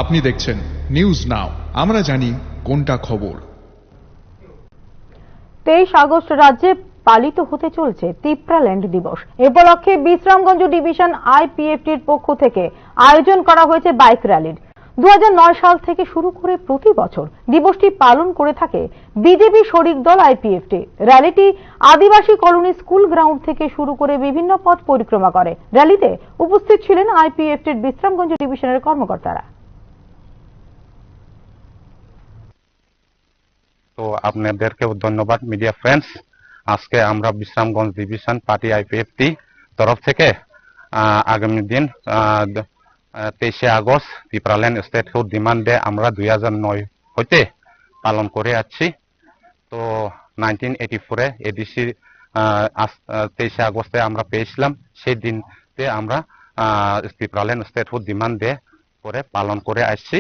আপনি দেখছেন news now, আমরা জানি কোনটা খবর। 23 আগস্ট রাজ্যে পালিত হতে চলছে তিপ্রাল্যান্ড দিবস। এ উপলক্ষে বিশ্রামগঞ্জ ডিভিশন আইপিএফটির পক্ষ থেকে আয়োজন করা হয়েছে বাইক র্যালির। 2009 সাল থেকে শুরু করে প্রতি বছর দিবসটি পালন করে থাকে বিজেপি শরিক দল আইপিএফটি। র্যালিটি আদিবাসী কলোনি স্কুল গ্রাউন্ড থেকে শুরু করে বিভিন্ন পথ পরিক্রমা করে। র্যালিতে উপস্থিত ছিলেন আইপিএফটির বিশ্রামগঞ্জ ডিভিশনের কর্মকর্তারা। তো আপনাদেরকেও ধন্যবাদ মিডিয়া ফ্রেন্ডস। আজকে আমরা বিশ্রামগঞ্জ ডিভিশন পার্টি আইপিএফটি তরফ থেকে আগামী দিন 23 August Tipraland statehood demand day আমরা 2009 হইতে পালন করে আসছি। তো 1984-এ এডিসি 23 আগস্টে আমরা পেয়েছিলাম। সেই দিনতে আমরা তিপ্রাল্যান্ড স্টেটহুড ডিমান্ড ডে করে পালন করে আসছি।